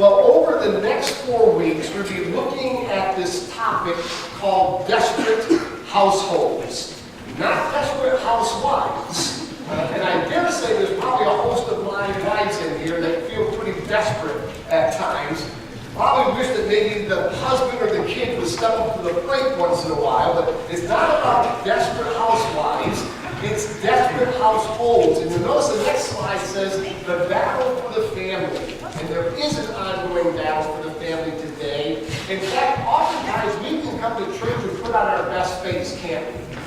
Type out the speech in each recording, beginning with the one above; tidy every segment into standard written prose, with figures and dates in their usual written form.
Well, over the next 4 weeks, we'll be looking at this topic called desperate households, not desperate housewives. And I dare say there's probably a host of wives in here that feel pretty desperate at times. Probably wish that maybe the husband or the kid would step up to the plate once in a while, but it's not about desperate housewives, it's desperate households. And you'll notice the next slide says the battle for the family. And there is an ongoing battle for the family today. In fact, oftentimes we can come to church and put on our best face, can't we?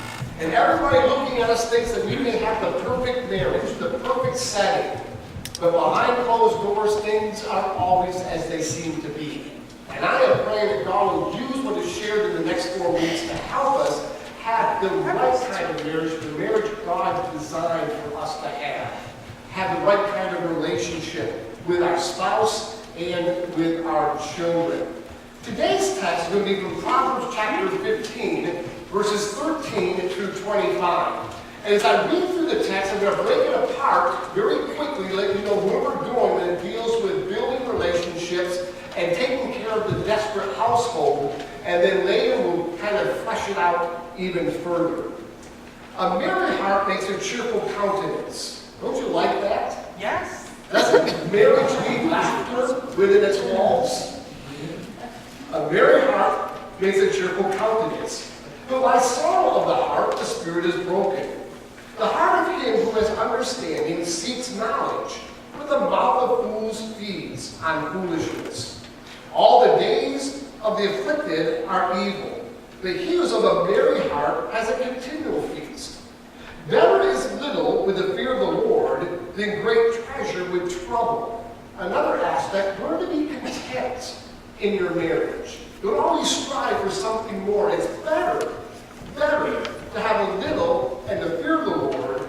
And everybody looking at us thinks that we may have the perfect marriage, the perfect setting. But behind closed doors, things aren't always as they seem to be. And I am praying that God will use what is shared in the next 4 weeks to help us have the right kind of marriage, the marriage God designed for us to have the right kind of relationship with our spouse and with our children. Today's text is going to be from Proverbs chapter 15, verses 13 through 25. And as I read through the text, I'm going to break it apart very quickly, let you know where we're going when it deals with building relationships and taking care of the desperate household. And then later we'll kind of flesh it out even further. A merry heart makes a cheerful countenance. Don't you like that? Yes. Doesn't marriage need laughter within its walls? A merry heart makes a cheerful countenance. But by sorrow of the heart, the spirit is broken. The heart of him who has understanding seeks knowledge, but the mouth of fools feeds on foolishness. All the days of the afflicted are evil, but he who is of a merry heart has a continual feast. Better is little with the fear of the Lord than great treasure with trouble. Another aspect, learn to be content in your marriage. Don't always strive for something more. It's better to have a little and the fear of the Lord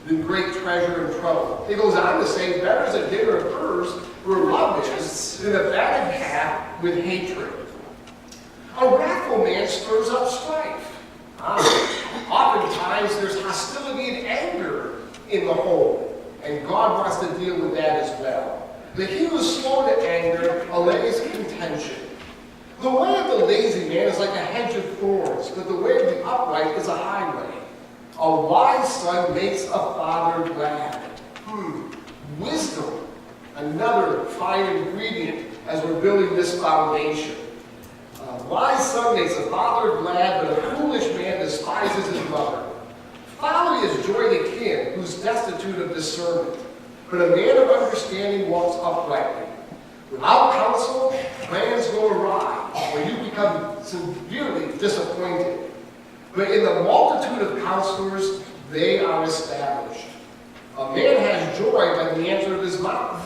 than great treasure and trouble. It goes on to say, better is a dinner of herbs where love is than a fatted calf with hatred. A wrathful man stirs up strife. Oftentimes there's hostility and anger in the home, and God wants to deal with that as well. But he who is slow to anger allays contention. The way of the lazy man is like a hedge of thorns, but the way of the upright is a highway. A wise son makes a father glad. Wisdom, another fine ingredient as we're building this foundation. A wise son makes a father glad, but a foolish man despises his mother. Folly is joy to kin, who's destitute of discernment. But a man of understanding walks uprightly. Without counsel, plans go awry, or you become severely disappointed. But in the multitude of counselors, they are established. A man has joy by the answer of his mouth,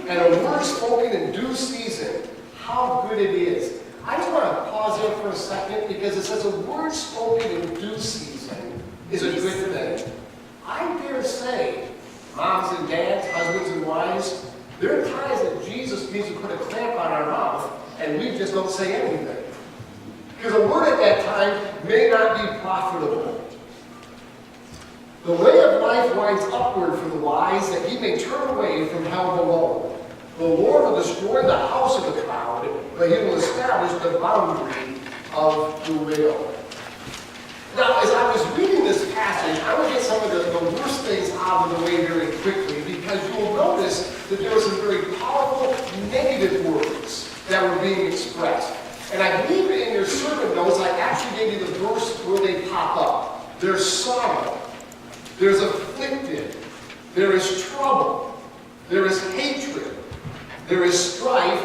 and a word spoken in due season, how good it is. I just want to pause here for a second, because it says a word spoken in due season is a good thing. I dare say, moms and dads, husbands and wives, there are times that Jesus needs to put a clamp on our mouth, and we just don't say anything. Because a word at that time may not be profitable. The way of life winds upward for the wise, that he may turn away from hell below. The Lord will destroy the house of the proud, but he will establish the boundary of the widow. Now, as I was reading this passage, I would get some of the worst things out of the way very quickly, because you will notice that there were some very powerful negative words that were being expressed. And I believe in your sermon notes, I actually gave you the verse where they pop up. There's sorrow, there's afflicted, there is trouble, there is hatred, there is strife,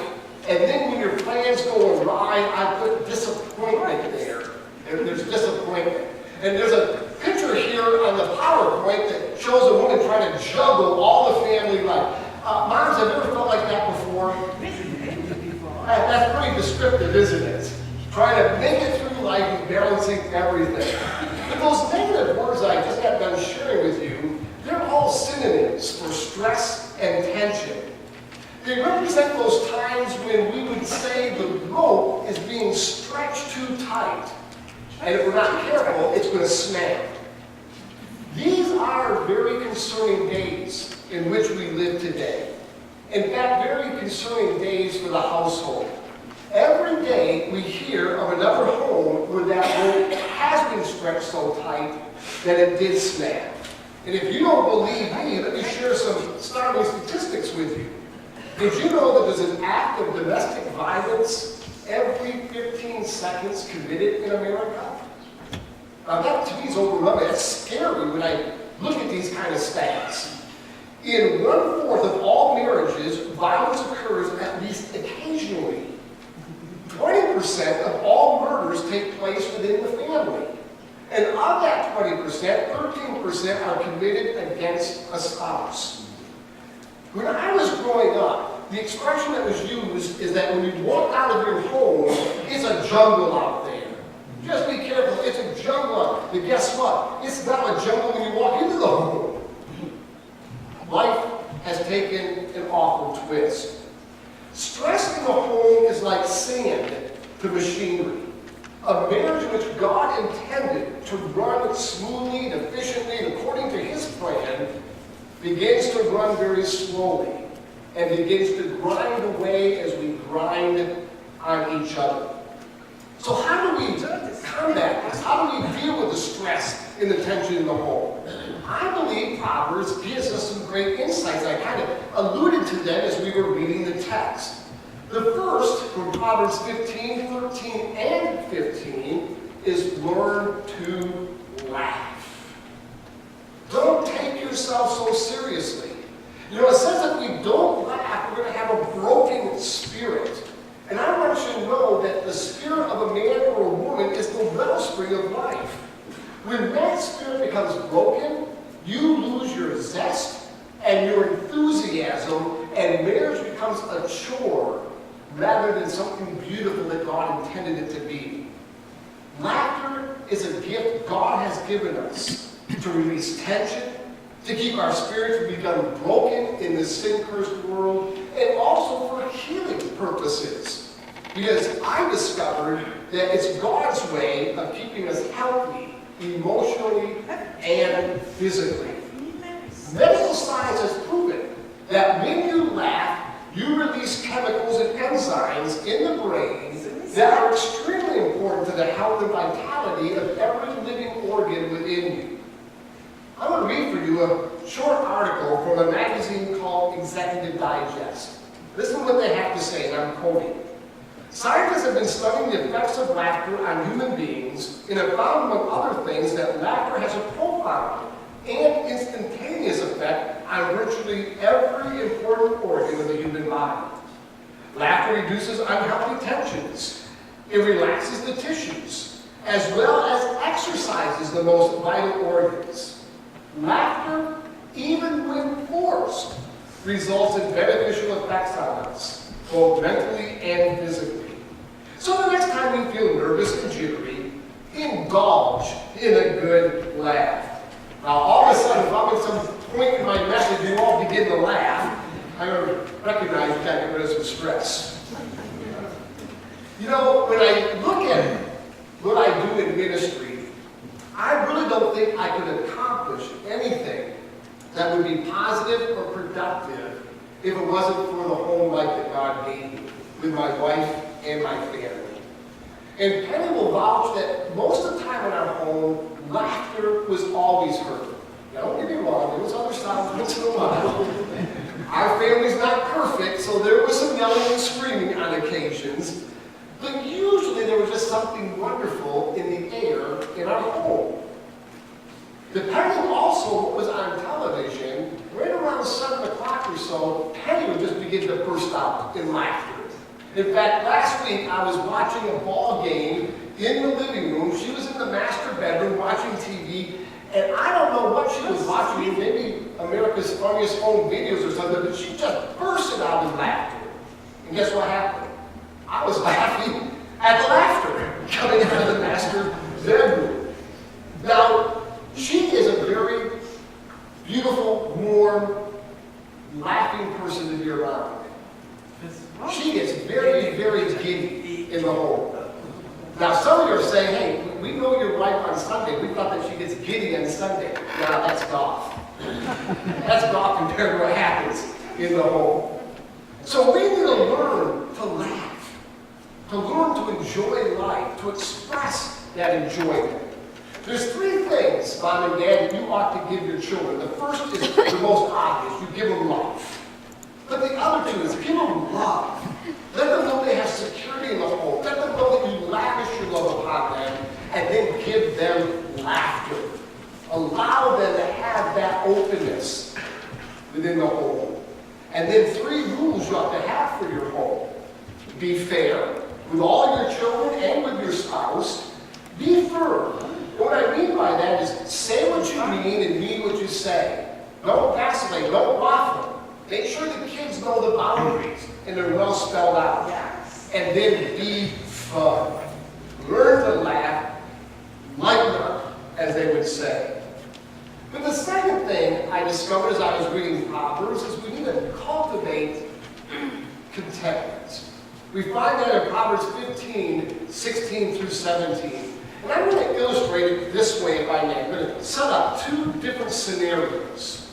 and then when your plans go awry, I put disappointment there. There's disappointment. And there's a picture here on the PowerPoint that shows a woman trying to juggle all the family life. Moms, have you ever felt like that before? That's pretty descriptive, isn't it? Trying to make it through life and balancing everything. But those negative words I just got done sharing with you, they're all synonyms for stress and tension. They represent those times when we would say the rope is being stretched too tight. And if we're not careful, it's going to snap. These are very concerning days in which we live today. In fact, very concerning days for the the household. Every day we hear of another home where that rope has been stretched so tight that it did snap. And if you don't believe me, let me share some startling statistics with you. Did you know that there's an act of domestic violence every 15 seconds committed in America? Now that to me is overwhelming. That's scary when I look at these kind of stats. In 1/4 of all marriages, violence occurs at least occasionally. 20% of all murders take place within the family. And of that 20%, 13% are committed against a spouse. When I was growing up, the expression that was used is that when you walk out of your home, it's a jungle out there. Just be careful, it's a jungle out there. But guess what? It's not a jungle when you walk into the home. Life has taken an awful twist. Stress in the home is like sand to machinery. A marriage in which God intended to run smoothly and efficiently and according to His plan begins to run very slowly and begins to grind away as we grind on each other. So how do we combat this? How do we deal with the stress and the tension in the home? I believe Proverbs gives us some great insights. I kind of alluded to them as we were reading the text. The first, from Proverbs 15, 13, and 15, is learn to laugh. Don't take yourself so seriously. You know, it says that if we don't laugh, we're going to have a broken spirit. And I want you to know that the spirit of a man or a woman is the wellspring of life. When that spirit becomes broken, you lose your zest and your enthusiasm, and marriage becomes a chore rather than something beautiful that God intended it to be. Laughter is a gift God has given us to release tension, to keep our spirits from becoming broken in this sin-cursed world, and also for healing purposes. Because I discovered that it's God's way of keeping us healthy, emotionally and physically. Medical science has proven that when you laugh, you release chemicals and enzymes in the brain that are extremely important to the health and vitality of every living organ within you. I'm going to read for you a short article from a magazine called Executive Digest. Listen to what they have to say, and I'm quoting. Scientists have been studying the effects of laughter on human beings and have found, among other things, that laughter has a profound and instantaneous effect on virtually every important organ of the human body. Laughter reduces unhealthy tensions. It relaxes the tissues, as well as exercises the most vital organs. Laughter, even when forced, results in beneficial effects on us, both mentally and physically. So the next time you feel nervous and jittery, indulge in a good laugh. Now, all of a sudden, if I'm at some point in my message, you all begin to laugh, I recognize you got to get rid of some stress. You know, when I look at what I do in ministry, I really don't think I could accomplish anything that would be positive or productive if it wasn't for the home life that God gave me with my wife and my family. And Penny will vouch that most of the time in our home, laughter was always heard. Now, don't get me wrong, there was other sounds once in a while. Our family's not perfect, so there was some yelling and screaming on occasions. But usually there was just something wonderful in the air in our home. Depending also what was on television, right around 7 o'clock or so, Penny would just begin to burst out in laughter. In fact, last week I was watching a ball game in the living room. She was in the master bedroom watching TV, and I don't know what she was watching, maybe America's Funniest Home Videos or something, but she just bursted out in laughter. And guess what happened? I was laughing at the laughter coming out of the master bedroom. Now, she is a very beautiful, warm, laughing person to be around. She gets very, very giddy in the home. Now, some of you are saying, hey, we know your wife on Sunday. We thought that she gets giddy on Sunday. Now, that's golf. That's golf compared to what happens in the home. So we need to learn to to enjoy life, to express that enjoyment. There's three things, Mom and Dad, that you ought to give your children. The first is the most obvious. You give them love. But the other two is give them love. Let them know they have security in the home. Let them know that you lavish your love upon them, and then give them laughter. Allow them to have that openness within the home. And then three rules you ought to have for your home. Be fair with all your children and with your spouse. Be firm. What I mean by that is say what you mean and mean what you say. Don't vacillate. Don't waffle. Make sure the kids know the boundaries and they're well spelled out. Yes. And then be fun. Learn to laugh, lighten up, as they would say. But the second thing I discovered as I was reading Proverbs is we need to cultivate contentment. We find that in Proverbs 15, 16 through 17. And I'm going to illustrate it this way if I may. I'm going to set up two different scenarios.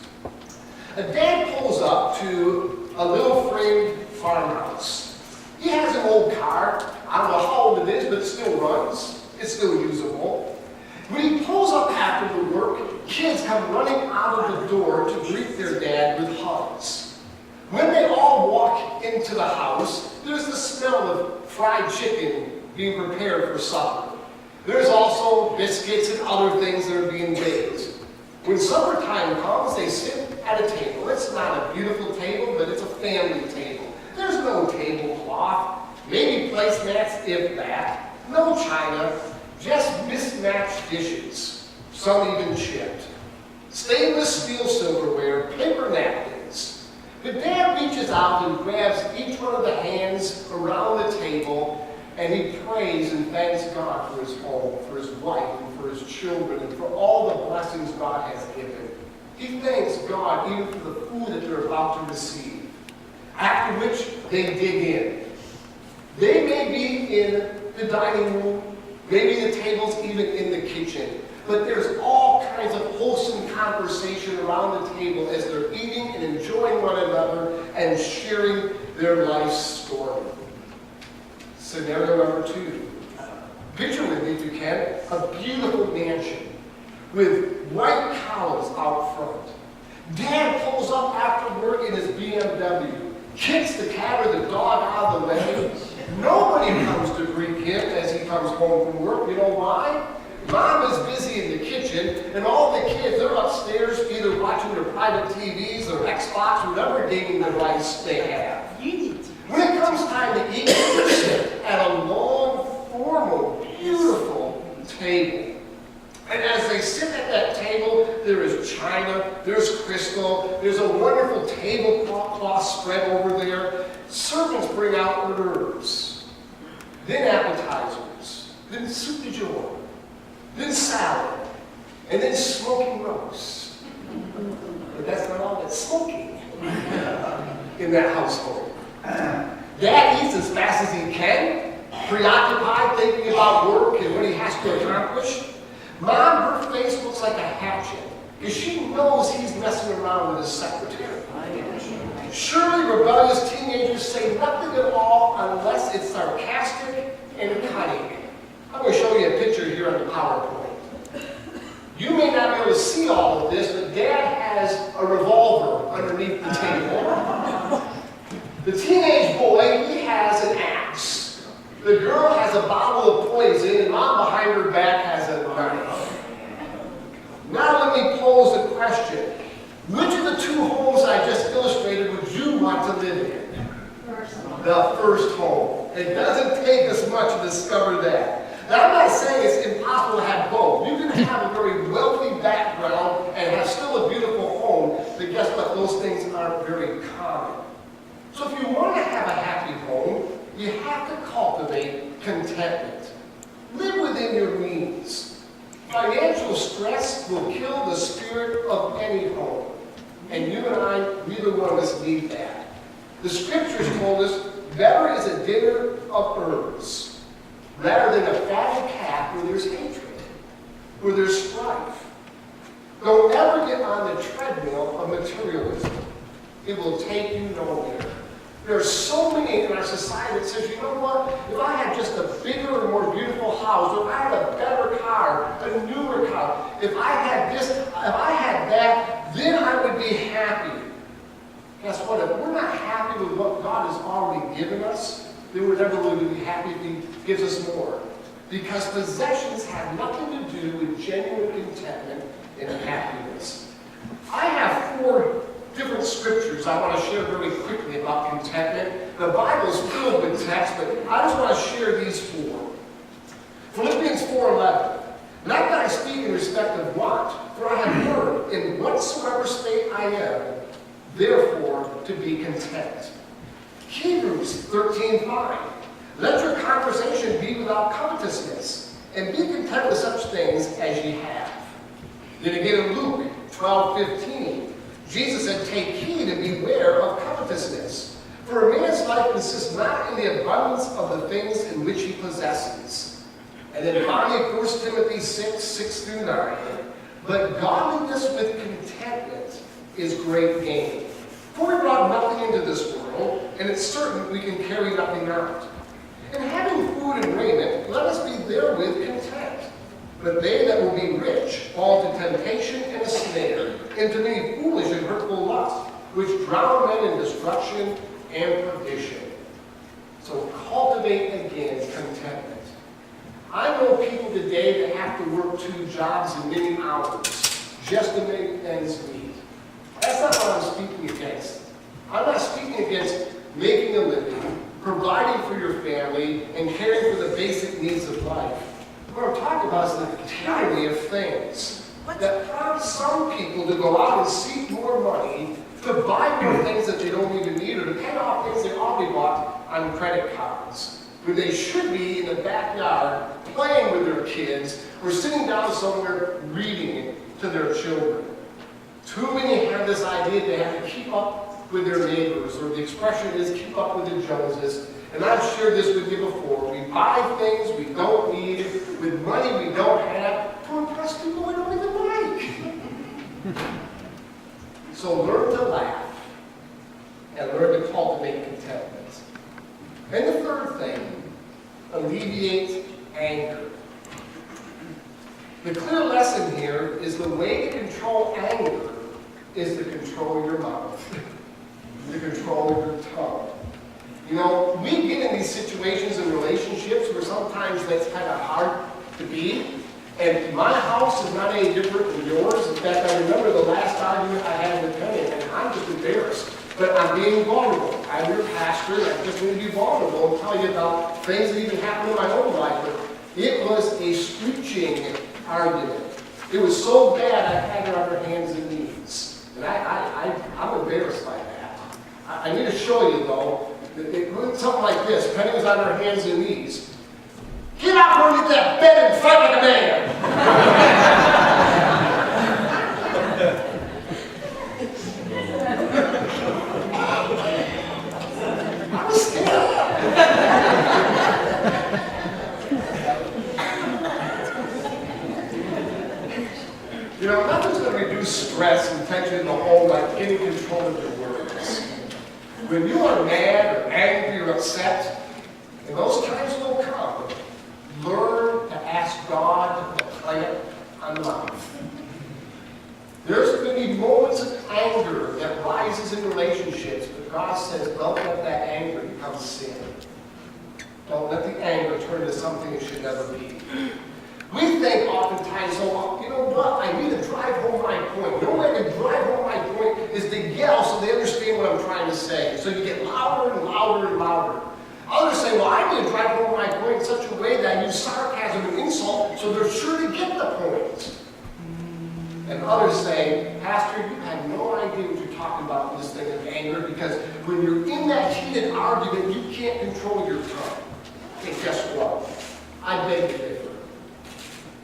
A dad pulls up to a little framed farmhouse. He has an old car. I don't know how old it is, but it still runs. It's still usable. When he pulls up after the work, kids come running out of the door to greet their dad with hugs. When they all walk into the house, there's the smell of fried chicken being prepared for supper. There's also biscuits and other things that are being baked. When supper time comes, they sit at a table. It's not a beautiful table, but it's a family table. There's no tablecloth, maybe placemats if that, no china, just mismatched dishes, some even chipped. Stainless steel silverware, paper napkins. The dad reaches out and grabs each one of the hands around the table, and he prays and thanks God for his home, for his wife, and for his children, and for all the blessings God has given. He thanks God even for the food that they're about to receive. After which, they dig in. They may be in the dining room, maybe the table's even in the kitchen, but there's all kinds of wholesome conversation around the table as they're eating and enjoying one another and sharing their life's story. Scenario number two. Picture with me, if you can, a beautiful mansion with white columns out front. Dad pulls up after work in his BMW, kicks the cat or the dog out of the way. Nobody comes to greet him as he comes home from work. You know why? Mom is busy in the kitchen, and all the kids, they're upstairs either watching their private TVs or Xbox, whatever gaming device they have. When it comes time to eat, they sit at a long, formal, beautiful table. And as they sit at that table, there is china, there's crystal, there's a wonderful tablecloth spread over there. Servants bring out hors d'oeuvres, then appetizers, then soup de jour, then salad, and then smoking roast. But that's not all that's smoking in that household. Dad eats as fast as he can, preoccupied thinking about work and what he has to accomplish. Mom, her face looks like a hatchet because she knows he's messing around with his secretary. Surely rebellious teenagers say nothing at all unless it's sarcastic and cutting. I'm going to show you a picture here on the PowerPoint. You may not be able to see all of this, but Dad has a revolver underneath the table. The teenage boy, he has an axe. The girl has a bottle of poison, and Mom behind her back has a knife. Now let me pose a question. Which of the two homes I just illustrated would you want to live in? The first home. It doesn't take us much to discover that. Now, I'm not saying it's impossible to have both. You can have a very wealthy background and have still a beautiful home, but guess what? Those things aren't very common. So if you want to have a happy home, you have to cultivate contentment. Live within your means. Financial stress will kill the spirit of any home. And you and I, neither one of us need that. The scriptures told us, better is a dinner of herbs rather than a fatted calf where there's hatred, where there's strife. Don't ever get on the treadmill of materialism. It will take you nowhere. There are so many in our society that says, you know what, if I had just a if I had this, if I had that, then I would be happy. Guess what? If we're not happy with what God has already given us, then we're never going to be happy if He gives us more. Because possessions have nothing to do with genuine contentment and happiness. I have 4 different scriptures I want to share very quickly about contentment. The Bible is filled with text, but I just want to share these 4. Philippians 4:11. Not that I speak in respect of want, for I have learned in whatsoever state I am, therefore to be content. Hebrews 13:5. Let your conversation be without covetousness, and be content with such things as ye have. Then again in Luke 12:15, Jesus said, take heed and beware of covetousness, for a man's life consists not in the abundance of the things in which he possesses. And then finally, 1 Timothy 6:6-9, but godliness with contentment is great gain. For we brought nothing into this world, and it's certain we can carry nothing out. And having food and raiment, let us be therewith content. But they that will be rich fall to temptation and a snare, into many foolish and hurtful lusts, which drown men in destruction and perdition. So cultivate again contentment. I know people today that have to work 2 jobs and many hours just to make ends meet. That's not what I'm speaking against. I'm not speaking against making a living, providing for your family, and caring for the basic needs of life. What I'm talking about is the tyranny of things that prompts some people to go out and seek more money, to buy more things that they don't even need, or to pay off things they already bought on credit cards, when they should be in the backyard playing with their kids or sitting down somewhere reading to their children. Too many have this idea they have to keep up with their neighbors, or the expression is keep up with the Joneses. And I've shared this with you before. We buy things we don't need with money we don't have to impress people we don't even like. So learn to laugh and learn to cultivate contentment. And the third thing, alleviate anger. The clear lesson here is the way to control anger is to control your mouth, to control your tongue. You know, we get in these situations in relationships where sometimes that's kind of hard to be. And my house is not any different than yours. In fact, I remember the last argument I had with Penny, and I'm just embarrassed. But I'm being vulnerable. I'm your pastor, and I just need to be vulnerable and tell you about things that even happened in my own life. But it was a screeching argument. It was so bad I had her on her hands and knees. And I'm embarrassed by that. I need to show you, though. It went something like this. Penny was on her hands and knees. Get out from underneath that bed and fight like a man. I was scared. You know, nothing's going to reduce stress and tension in the home like getting control of your words. When you are mad or angry or upset, and those times will come, learn to ask God to plant on the mouth. There's going to be moments of anger that rises in relationships, but God says, don't let that anger become sin. Don't let the anger turn into something it should never be. We think oftentimes, oh, you know what, I need to drive home my point. The only way to drive home my point is to yell so they understand what I'm trying to say. So you get louder and louder and louder. Others say, well, I need to drive home my point in such a way that I use sarcasm and insult so they're sure to get the point. And others say, Pastor, you have no idea what you're talking about with this thing of anger, because when you're in that heated argument, you can't control your tongue. Okay, guess what? I beg to differ.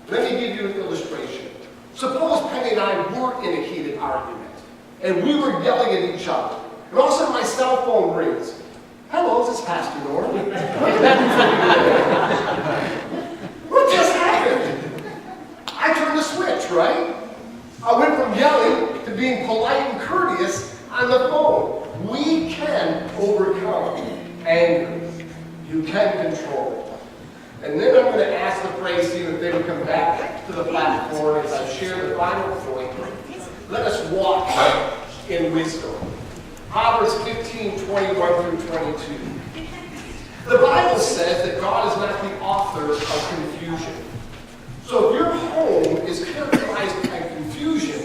Let me give you an illustration. Suppose Penny and I were in a heated argument, and we were yelling at each other, and all of a sudden my cell phone rings. Hello, this is Pastor Norm. What just happened? I turned the switch, right? I went from yelling to being polite and courteous on the phone. We can overcome anger. You can control it. And then I'm going to ask the praise team if they would come back. to the platform as I share the final point. Let us walk in wisdom. Proverbs 15:21 through 22. The Bible says that God is not the author of confusion. So if your home is characterized by confusion,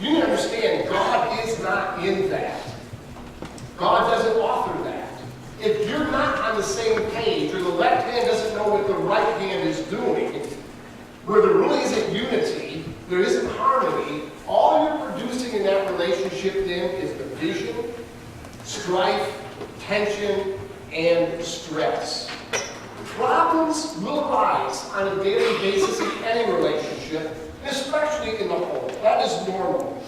you need to understand God is not in that. God doesn't author that. If you're not on the same page, or the left hand doesn't know what the right hand is doing, where there really isn't unity, there isn't harmony, all you're producing in that relationship then is division, strife, tension, and stress. Problems will arise on a daily basis in any relationship, especially in the home. That is normal.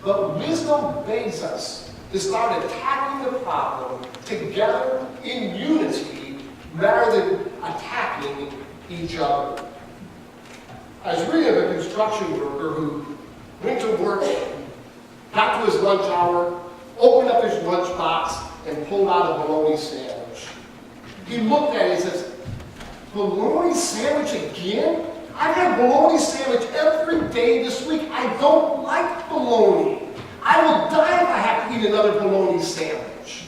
But wisdom begs us to start attacking the problem together in unity rather than attacking each other. I was reading of a construction worker who went to work, got to his lunch hour, opened up his lunchbox, and pulled out a bologna sandwich. He looked at it and says, "Bologna sandwich again? I've had bologna sandwich every day this week. I don't like bologna. I will die if I have to eat another bologna sandwich."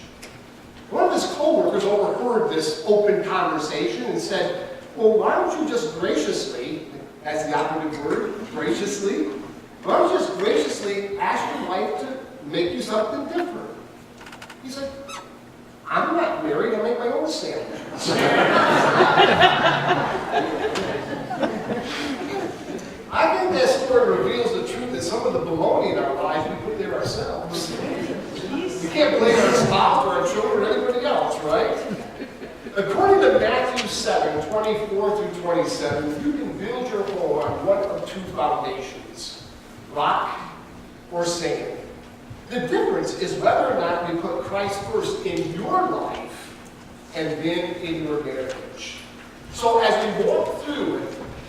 One of his co-workers overheard this open conversation and said, "Well, why don't you just graciously," that's the operative word, graciously, "why don't you just graciously ask your wife to make you something different?" He said, "I'm not married, I make my own sandwiches." I think that story reveals the truth that some of the bologna in our lives we put there ourselves. We can't blame our spouse or our children or anybody else, right? According to Matthew 7:24 through 27, you can build your home on one of two foundations, rock or sand. The difference is whether or not you put Christ first in your life and then in your marriage. So as we walk through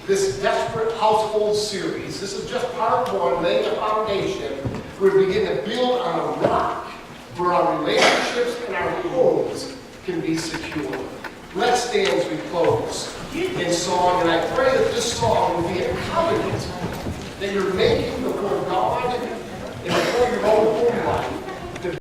this Desperate Household series, this is just part one, laying a foundation. We begin to build on a rock where our relationships and our homes can be secure. Let's stand as we close in song, and I pray that this song will be a covenant that you're making before God and before your own home life.